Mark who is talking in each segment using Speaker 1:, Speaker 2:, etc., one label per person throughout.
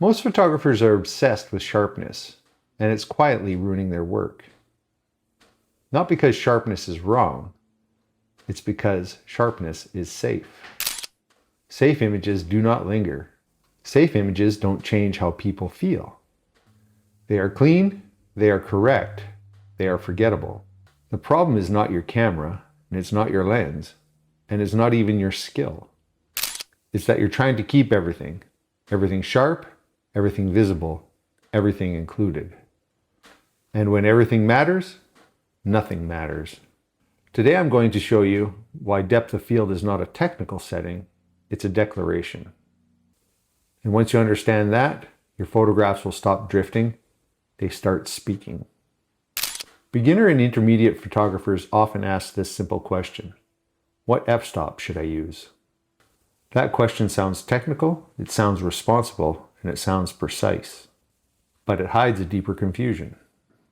Speaker 1: Most photographers are obsessed with sharpness, and it's quietly ruining their work. Not because sharpness is wrong, it's because sharpness is safe. Safe images do not linger. Safe images don't change how people feel. They are clean, they are correct, they are forgettable. The problem is not your camera, and it's not your lens, and it's not even your skill. It's that you're trying to keep everything sharp, everything visible, everything included. And when everything matters, nothing matters. Today I'm going to show you why depth of field is not a technical setting, it's a declaration. And once you understand that, your photographs will stop drifting, they start speaking. Beginner and intermediate photographers often ask this simple question: what f-stop should I use? That question sounds technical, it sounds responsible, and it sounds precise. But it hides a deeper confusion.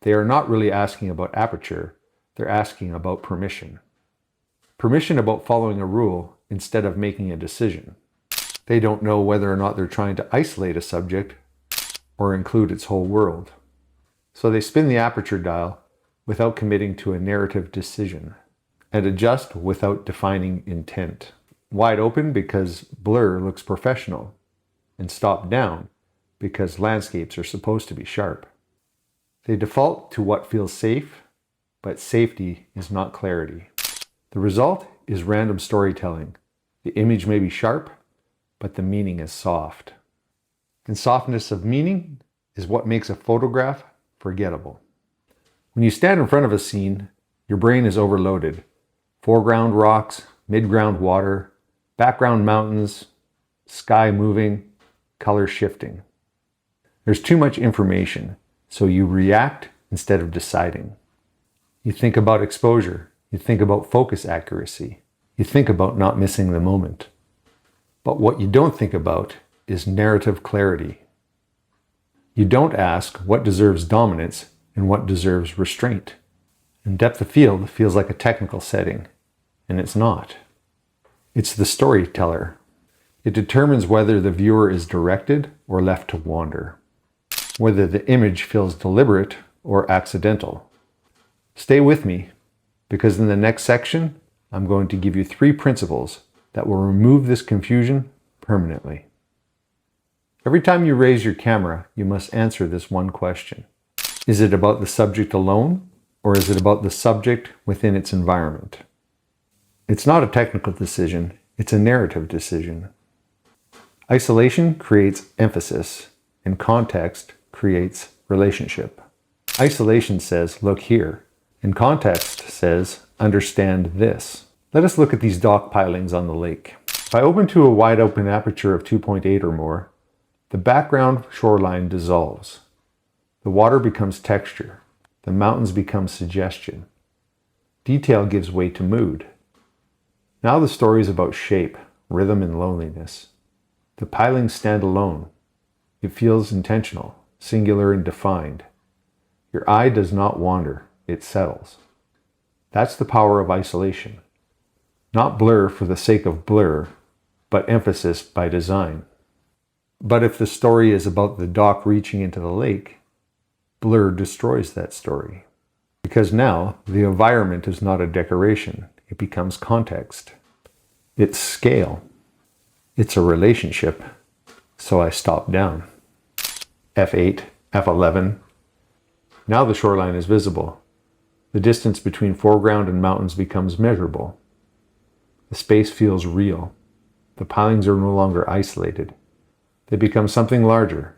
Speaker 1: They are not really asking about aperture, they're asking about permission. Permission about following a rule instead of making a decision. They don't know whether or not they're trying to isolate a subject or include its whole world. So they spin the aperture dial without committing to a narrative decision, and adjust without defining intent. Wide open because blur looks professional, and stop down because landscapes are supposed to be sharp. They default to what feels safe, but safety is not clarity. The result is random storytelling. The image may be sharp, but the meaning is soft. And softness of meaning is what makes a photograph forgettable. When you stand in front of a scene, your brain is overloaded. Foreground rocks, midground water, background mountains, sky moving, color shifting. There's too much information, so you react instead of deciding. You think about exposure, you think about focus accuracy, you think about not missing the moment. But what you don't think about is narrative clarity. You don't ask what deserves dominance and what deserves restraint. And depth of field feels like a technical setting, and it's not. It's the storyteller. It determines whether the viewer is directed or left to wander, whether the image feels deliberate or accidental. Stay with me, because in the next section, I'm going to give you 3 principles that will remove this confusion permanently. Every time you raise your camera, you must answer this one question. Is it about the subject alone, or is it about the subject within its environment? It's not a technical decision, it's a narrative decision. Isolation creates emphasis, and context creates relationship. Isolation says, look here, and context says, understand this. Let us look at these dock pilings on the lake. If I open to a wide open aperture of 2.8 or more, the background shoreline dissolves. The water becomes texture. The mountains become suggestion. Detail gives way to mood. Now the story is about shape, rhythm, and loneliness. The pilings stand alone. It feels intentional, singular, and defined. Your eye does not wander, it settles. That's the power of isolation. Not blur for the sake of blur, but emphasis by design. But if the story is about the dock reaching into the lake, blur destroys that story. Because now the environment is not a decoration, it becomes context. It's scale. It's a relationship. So I stop down. F8, F11. Now the shoreline is visible. The distance between foreground and mountains becomes measurable. The space feels real. The pilings are no longer isolated. They become something larger.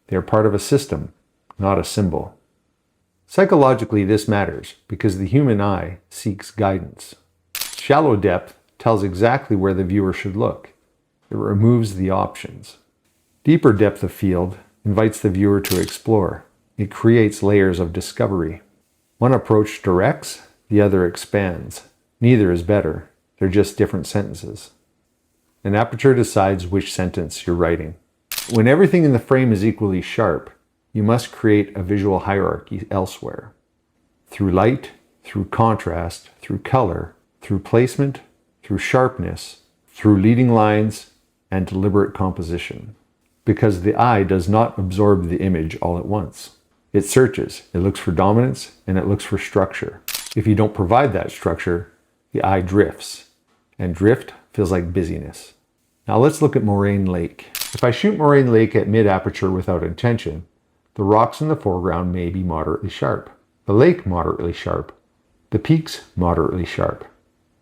Speaker 1: They are part of a system, not a symbol. Psychologically, this matters because the human eye seeks guidance. Shallow depth tells exactly where the viewer should look. It removes the options. Deeper depth of field invites the viewer to explore. It creates layers of discovery. One approach directs, the other expands. Neither is better. They're just different sentences. An aperture decides which sentence you're writing. When everything in the frame is equally sharp, you must create a visual hierarchy elsewhere. Through light, through contrast, through color, through placement, through sharpness, through leading lines, and deliberate composition. because the eye does not absorb the image all at once. It searches, it looks for dominance, and it looks for structure. If you don't provide that structure, the eye drifts, and drift feels like busyness. Now let's look at Moraine Lake. If I shoot Moraine Lake at mid-aperture without intention, the rocks in the foreground may be moderately sharp, the lake moderately sharp, the peaks moderately sharp.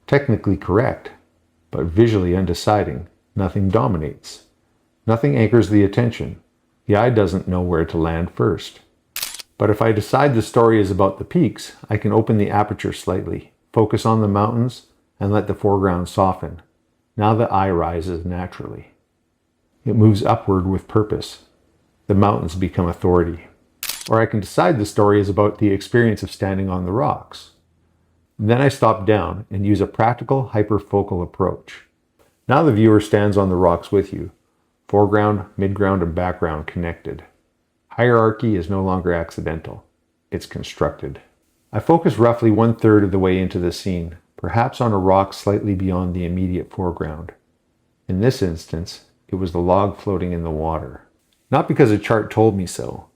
Speaker 1: Technically correct, but visually undeciding. Nothing dominates. Nothing anchors the attention. The eye doesn't know where to land first. But if I decide the story is about the peaks, I can open the aperture slightly, focus on the mountains, and let the foreground soften. Now the eye rises naturally. It moves upward with purpose. The mountains become authority. Or I can decide the story is about the experience of standing on the rocks. Then I stop down and use a practical hyperfocal approach. Now the viewer stands on the rocks with you. Foreground, midground, and background connected. Hierarchy is no longer accidental. It's constructed. I focus roughly 1/3 of the way into the scene, perhaps on a rock slightly beyond the immediate foreground. In this instance, it was the log floating in the water. Not because a chart told me so,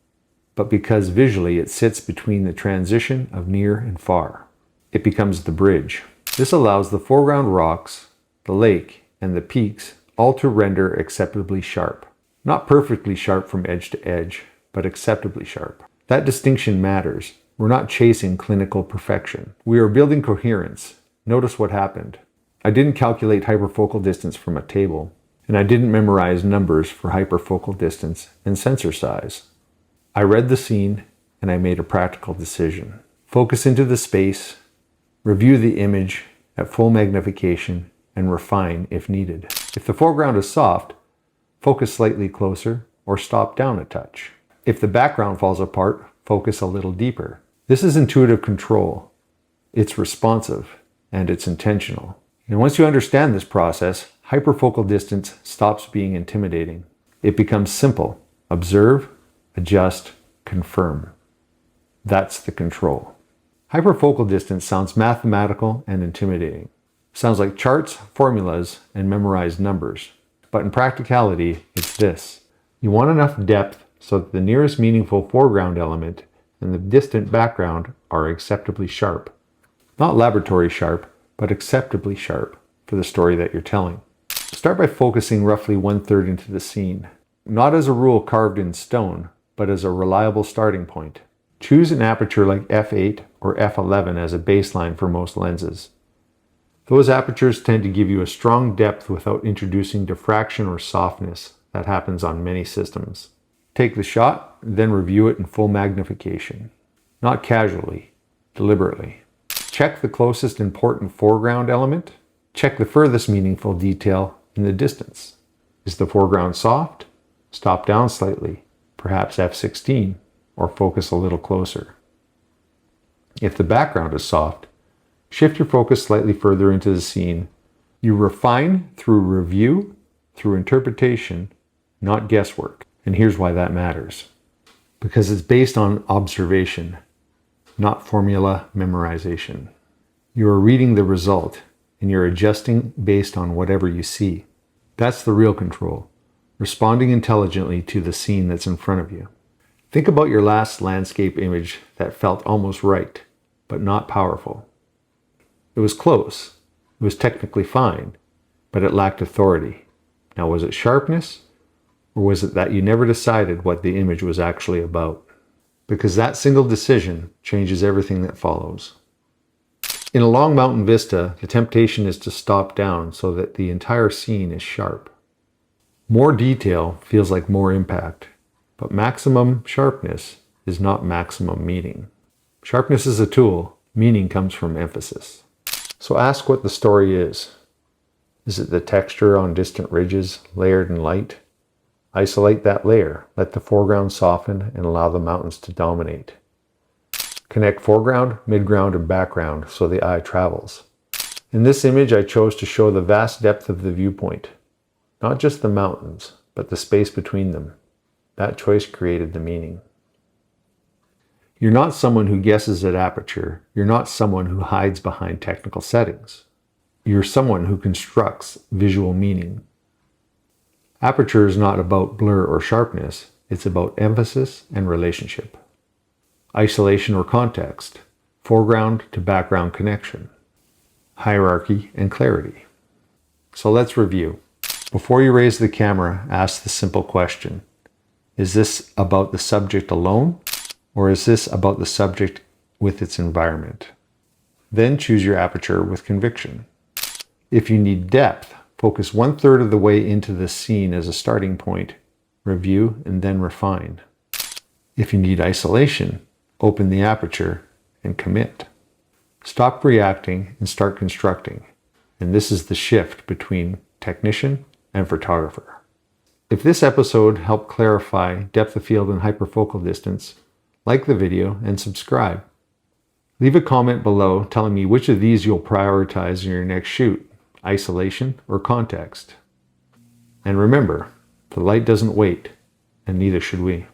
Speaker 1: but because visually it sits between the transition of near and far. It becomes the bridge. This allows the foreground rocks, the lake, and the peaks all to render acceptably sharp. Not perfectly sharp from edge to edge, but acceptably sharp. That distinction matters. We're not chasing clinical perfection. We are building coherence. Notice what happened. I didn't calculate hyperfocal distance from a table, and I didn't memorize numbers for hyperfocal distance and sensor size. I read the scene, and I made a practical decision. Focus into the space, review the image at full magnification, and refine if needed. If the foreground is soft, focus slightly closer or stop down a touch. If the background falls apart, focus a little deeper. This is intuitive control. It's responsive and it's intentional. And once you understand this process, hyperfocal distance stops being intimidating. It becomes simple. Observe, adjust, confirm. That's the control. Hyperfocal distance sounds mathematical and intimidating. Sounds like charts, formulas, and memorized numbers. But in practicality, it's this. You want enough depth so that the nearest meaningful foreground element and the distant background are acceptably sharp. Not laboratory sharp, but acceptably sharp for the story that you're telling. Start by focusing roughly 1/3 into the scene. Not as a rule carved in stone, but as a reliable starting point. Choose an aperture like f8 or f11 as a baseline for most lenses. Those apertures tend to give you a strong depth without introducing diffraction or softness that happens on many systems. Take the shot, then review it in full magnification. Not casually, deliberately. Check the closest important foreground element. Check the furthest meaningful detail in the distance. Is the foreground soft? Stop down slightly, perhaps f16, or focus a little closer. If the background is soft, shift your focus slightly further into the scene. You refine through review, through interpretation, not guesswork. And here's why that matters. Because it's based on observation, not formula memorization. You are reading the result, and you're adjusting based on whatever you see. That's the real control, responding intelligently to the scene that's in front of you. Think about your last landscape image that felt almost right, but not powerful. It was close, it was technically fine, but it lacked authority. Now, was it sharpness? Or was it that you never decided what the image was actually about? Because that single decision changes everything that follows. In a long mountain vista, the temptation is to stop down so that the entire scene is sharp. More detail feels like more impact, but maximum sharpness is not maximum meaning. Sharpness is a tool, meaning comes from emphasis. So ask what the story is. Is it the texture on distant ridges, layered and light? Isolate that layer, let the foreground soften, and allow the mountains to dominate. Connect foreground, midground, and background so the eye travels. In this image, I chose to show the vast depth of the viewpoint. Not just the mountains, but the space between them. That choice created the meaning. You're not someone who guesses at aperture. You're not someone who hides behind technical settings. You're someone who constructs visual meaning. Aperture is not about blur or sharpness, it's about emphasis and relationship. Isolation or context, foreground to background connection, hierarchy and clarity. So let's review. Before you raise the camera, ask the simple question: is this about the subject alone, or is this about the subject with its environment? Then choose your aperture with conviction. If you need depth, focus 1/3 of the way into the scene as a starting point, review, and then refine. If you need isolation, open the aperture and commit. Stop reacting and start constructing. And this is the shift between technician and photographer. If this episode helped clarify depth of field and hyperfocal distance, like the video and subscribe. Leave a comment below telling me which of these you'll prioritize in your next shoot, isolation or context. And remember, the light doesn't wait, and neither should we.